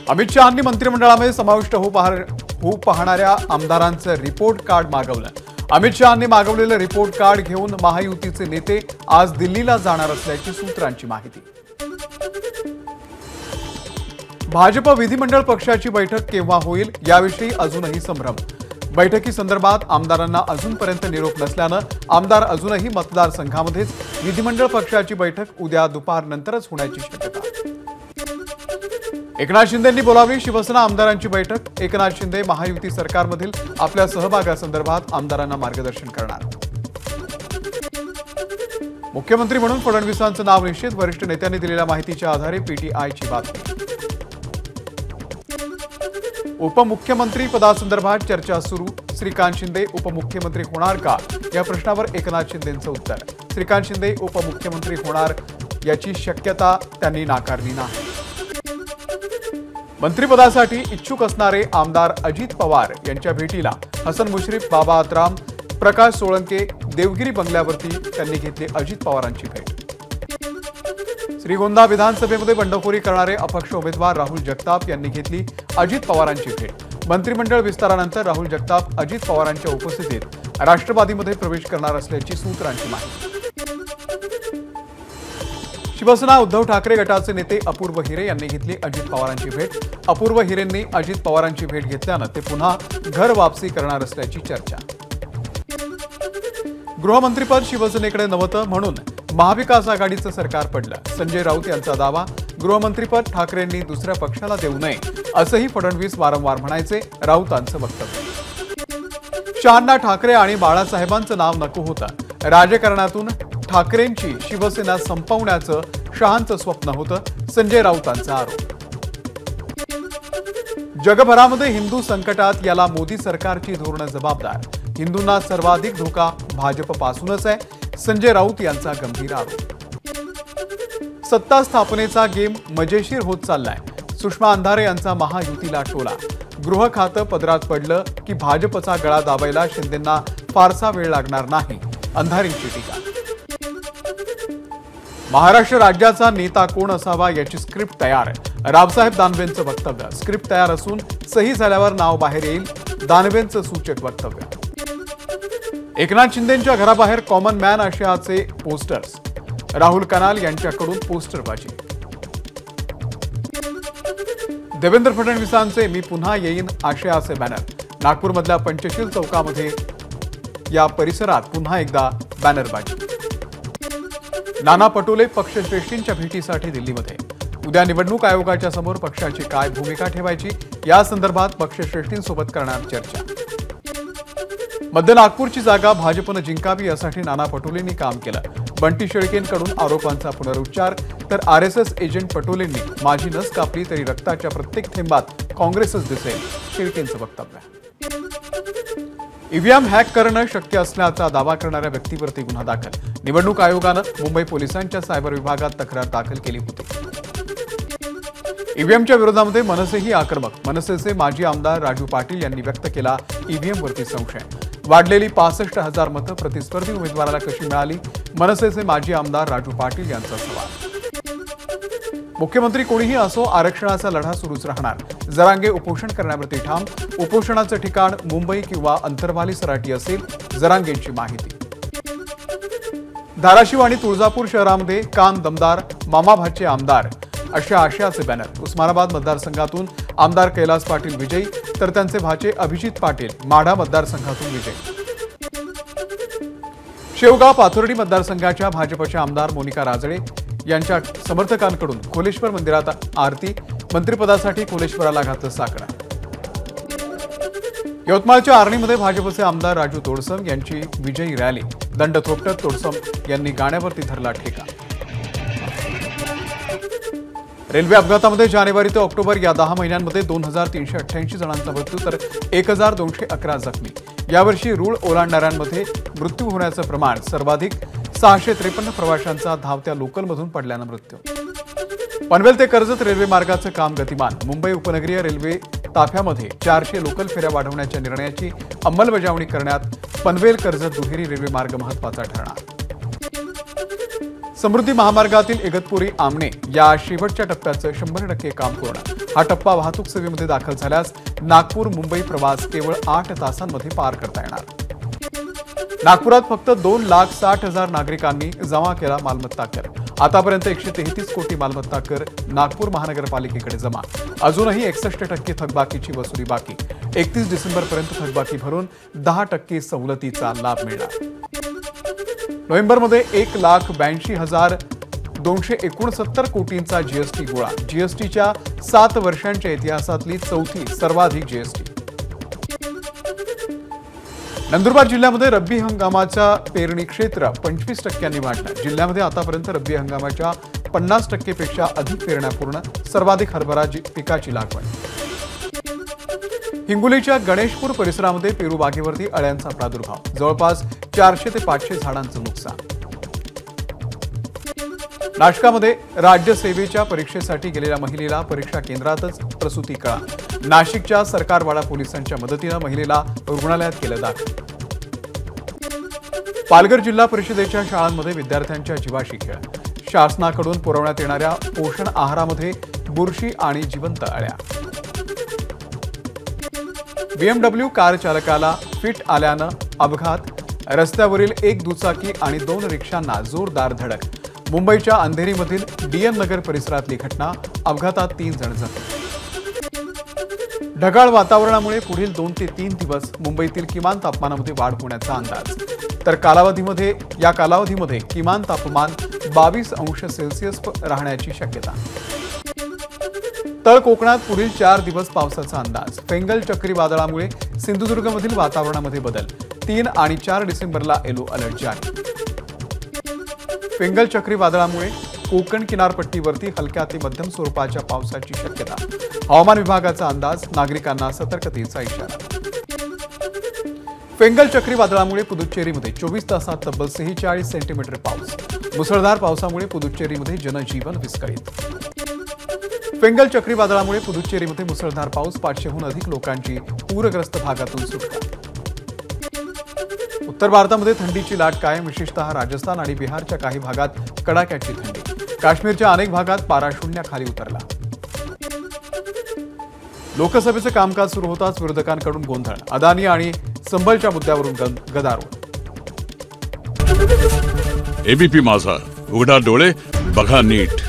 अमित शहांनी मंत्रिमंडळामध्ये समाविष्ट होऊ पाहणाऱ्या आमदारांचं रिपोर्ट कार्ड मागवलं। अमित शहांनी मागवलेलं रिपोर्ट कार्ड घेऊन महायुतीचे नेते आज दिल्लीला जाणार असल्याची सूत्रांची माहिती। भाजप विधिमंडळ पक्षाची बैठक केव्हा होईल याविषयी अजूनही संभ्रम। बैठकीसंदर्भात आमदारांना अजूनपर्यंत निरोप नसल्यानं आमदार अजूनही मतदारसंघामध्येच विधिमंडळ पक्षाची बैठक उद्या दुपारनंतरच होण्याची शक्यता। एकनाथ शिंदेंनी बोलावली शिवसेना आमदारांची बैठक। एकनाथ शिंदे महायुती सरकारमधील आपल्या सहभागासंदर्भात आमदारांना मार्गदर्शन करणार। मुख्यमंत्री म्हणून फडणवीसांचं नाव निश्चित, वरिष्ठ नेत्यांनी दिलेल्या माहितीच्या आधारे पीटीआयची बातमी। उपमुख्यमंत्री पदासंदर्भात चर्चा सुरू। श्रीकांत शिंदे उपमुख्यमंत्री होणार का या प्रश्नावर एकनाथ शिंदेंचं उत्तर। श्रीकांत शिंदे उपमुख्यमंत्री होणार याची शक्यता त्यांनी नाकारली नाही। मंत्रिपदासाठी इच्छुक असणारे आमदार अजित पवार यांच्या भेटीला हसन मुश्रीफ, बाबा आत्राम, प्रकाश सोळंके देवगिरी बंगल्यावरती त्यांनी घेतली अजित पवारांची भेट। श्रीगोंदा विधानसभेमध्ये बंडखोरी करणारे अपक्ष उमेदवार राहुल जगताप यांनी घेतली अजित पवारांची भेट। मंत्रिमंडळ विस्तारानंतर राहुल जगताप अजित पवारांच्या उपस्थितीत राष्ट्रवादीमध्ये प्रवेश करणार असल्याची सूत्रांची माहिती। शिवसेना उद्धव ठाकरे गटाचे नेते अपूर्व हिरे यांनी घेतली अजित पवारांची भेट। अपूर्व हिरेंनी अजित पवारांची भेट घेतल्यानं ते पुन्हा घर वापसी करणार असल्याची चर्चा। गृहमंत्रीपद शिवसेनेकडे नव्हतं म्हणून महाविकास आघाडीचं सरकार पडलं, संजय राऊत यांचा दावा। गृहमंत्रीपद ठाकरेंनी दुसऱ्या पक्षाला देऊ नये असंही फडणवीस वारंवार म्हणायचे, राऊतांचं वक्तव्य। शहांना ठाकरे आणि बाळासाहेबांचं नाव नको होतं। राजकारणातून ठाकरेंची शिवसेना संपवण्याचं शहांचं स्वप्न होतं, संजय राऊतांचा आरोप। जगभरामध्ये हिंदू संकटात याला मोदी सरकारची धोरणं जबाबदार। हिंदूंना सर्वाधिक धोका भाजपपासूनच आहे, संजय राऊत यांचा गंभीर आरोप। सत्ता स्थापनेचा गेम मजेशीर होत चाललाय, सुषमा अंधारे यांचा महायुतीला टोला। गृह खातं पदरात पडलं की भाजपचा गळा दाबायला शिंदेंना फारसा वेळ लागणार नाही, अंधारेंची टीका। महाराष्ट्र राज्याचा नेता कोण असावा याची स्क्रिप्ट तयार। रावसाहेब दानवेंचं वक्तव्य। स्क्रिप्ट तयार असून सही झाल्यावर नाव बाहेर येईल, दानवेंचं सूचक वक्तव्य। एकनाथ शिंदेंच्या घराबाहेर कॉमन मॅन आशयाचे पोस्टर्स। राहुल कनाल यांच्याकडून पोस्टरबाजी। देवेंद्र फडणवीसांचे मी पुन्हा येईन आशयाचे बॅनर। नागपूरमधल्या पंचशील चौकामध्ये या परिसरात पुन्हा एकदा बॅनरबाजी। नाना पटोले पक्षश्रेष्ठींच्या भेटीसाठी दिल्लीमध्ये। उद्या निवडणूक आयोगाच्या समोर पक्षाची काय भूमिका ठेवायची या संदर्भात पक्षश्रेष्ठींसोबत करणार चर्चा। मध्य नागपूरची जागा भाजपनं जिंकावी यासाठी नाना पटोलेंनी काम केलं। बंटी शेळकेंकडून आरोपांचा पुनरुच्चार, तर आरएसएस एजंट पटोलेंनी माझी नस कापली तरी रक्ताच्या प्रत्येक थेंबात काँग्रेसच दिसेल, शेळकेंचं वक्तव्य। ईव्हीएम हॅक करणं शक्य असल्याचा दावा करणाऱ्या व्यक्तीवरती गुन्हा दाखल। निवडणूक आयोगानं मुंबई पोलिसांच्या सायबर विभागात तक्रार दाखल केली होती। ईव्हीएमच्या विरोधामध्ये मनसेही आक्रमक। मनसेचे माजी आमदार राजू पाटील यांनी व्यक्त केला ईव्हीएमवरती संशय। वाढलेली 65,000 मतं प्रतिस्पर्धी उमेदवाराला कशी मिळाली, मनसेचे माजी आमदार राजू पाटील यांचा सवाल। मुख्यमंत्री कोणीही असो आरक्षणाचा लढा सुरूच राहणार। जरांगे उपोषण करण्यावरती ठाम। उपोषणाचं ठिकाण मुंबई किंवा अंतरवाली सराटी असेल, जरांगेंची माहिती। धाराशिव आणि तुळजापूर शहरामध्ये कान दमदार, मामा भाचे आमदार अशा आशयाचे बॅनर। उस्मानाबाद मतदारसंघातून आमदार कैलास पाटील विजयी, तर त्यांचे भाचे अभिजित पाटील माढा मतदारसंघातून विजयी। शेवगाव पाथर्डी मतदारसंघाच्या भाजपच्या आमदार मोनिका राजळे यांच्या समर्थकांकडून कोलेश्वर मंदिरात आरती। मंत्रिपदासाठी कोलेश्वराला घातलं साकडं। यवतमाळच्या आर्णीमध्ये भाजपचे आमदार राजू तोडसम यांची विजयी रॅली। दंड थोपटत तोडसम यांनी गाण्यावरती धरला ठेका। रेल्वे अपघातामध्ये जानेवारी ते ऑक्टोबर या 10 महिन्यांमध्ये 2388 जणांचा मृत्यू, तर 1211 जखमी। यावर्षी रूळ ओलांडणाऱ्यांमध्ये मृत्यू होण्याचं प्रमाण सर्वाधिक। 653 प्रवाशांचा धावत्या लोकलमधून पडल्यानं मृत्यू। पनवेल ते कर्जत रेल्वे मार्गाचं काम गतिमान। मुंबई उपनगरीय रेल्वे ताफ्यामध्ये 400 लोकल फेऱ्या वाढवण्याच्या निर्णयाची अंमलबजावणी करण्यात पनवेल कर्जत दुहेरी रेल्वे मार्ग महत्त्वाचा ठरणार। समृद्धी महामार्गातील इगतपुरी आमणे या शेवटच्या टप्प्याचं 100% काम पूर्ण। हा टप्पा वाहतूक सेवेमध्ये दाखल झाल्यास नागपूर मुंबई प्रवास केवळ 8 तासांमध्ये पार करता येणार। नागपुरात फक्त 2,60,000 नागरिकांनी जमा केला मालमत्ता कर। आतापर्यंत 133 कोटी मालमत्ता कर नागपूर महानगरपालिकेकडे जमा। अजूनही 61% थकबाकीची वसुली बाकी। 31 डिसेंबरपर्यंत थकबाकी भरून 10% सवलतीचा लाभ मिळणार। नोव्हेंबरमध्ये 1,82,269 कोटींचा जीएसटी गोळा। जीएसटीच्या 7 वर्षांच्या इतिहासातली चौथी सर्वाधिक जीएसटी। नंदुरबार जिल्ह्यामध्ये रब्बी हंगामाच्या पेरणी क्षेत्र 25% वाढलं। जिल्ह्यामध्ये आतापर्यंत रब्बी हंगामाच्या 50% पेक्षा अधिक पेरण्या पूर्ण। सर्वाधिक हरभरा पिकाची लागवड। हिंगोलीच्या गणेशपूर परिसरामध्ये पेरू बागेवरती अळ्यांचा प्रादुर्भाव। जवळपास 400 ते 500 झाडांचं नुकसान। नाशिकमध्ये राज्य सेवेच्या परीक्षेसाठी गेलेल्या महिलेला परीक्षा केंद्रातच प्रसूती कळा। नाशिकच्या सरकारवाडा पोलिसांच्या मदतीनं महिलेला रुग्णालयात केलं दाखल। पालघर जिल्हा परिषदेच्या शाळांमध्ये विद्यार्थ्यांच्या जीवाशी खेळ। शासनाकडून पुरवण्यात येणाऱ्या पोषण आहारामध्ये बुरशी आणि जिवंत अळ्या। BMW कार चालकाला फिट आल्यानं अपघात। रस्त्यावरील एक दुचाकी आणि 2 रिक्षांना जोरदार धडक। मुंबईच्या अंधेरीमधील डीएन नगर परिसरातली घटना। अपघातात 3 जण जखमी। ढगाळ वातावरणामुळे पुढील 2 ते 3 दिवस मुंबईतील किमान तापमानामध्ये वाढ होण्याचा अंदाज। तर या कालावधीमध्ये किमान तापमान 22 अंश सेल्सिअस राहण्याची शक्यता। तळ कोकणात पुढील 4 दिवस पावसाचा अंदाज। फेंगल चक्रीवादळामुळे सिंधुदुर्गमधील वातावरणामध्ये बदल। 3 आणि 4 डिसेंबरला येलो अलर्ट जारी। फेंगल चक्रीवादळामुळे कोकण किनारपट्टीवरती हलक्या ते मध्यम स्वरूपाच्या पावसाची शक्यता। हवामान विभागाचा अंदाज। नागरिकांना सतर्कतेचा इशारा। फेंगल चक्रीवादळामुळे पुदुच्चेरीमध्ये 24 तासात तब्बल 46 सेंटीमीटर पाऊस। मुसळधार पावसामुळे पुदुच्चेरीमध्ये जनजीवन विस्कळीत। फेंगल चक्रीवादळामुळे पुदुच्चेरीमध्ये मुसळधार पाऊस। 500हून अधिक लोकांची पूरग्रस्त भागातून सुटका। उत्तर भारतामध्ये थंडीची लाट कायम। विशेषतः राजस्थान आणि बिहारच्या काही भागात कडाक्याची थंडी। काश्मीरच्या अनेक भागात पारा शून्याखाली उतरला। लोकसभेचं कामकाज सुरू होताच विरोधकांकडून गोंधळ। अदानी आणि संबलच्या मुद्द्यावरून गदारोळ। एबीपी माझा, उघडा डोळे बघा नीट।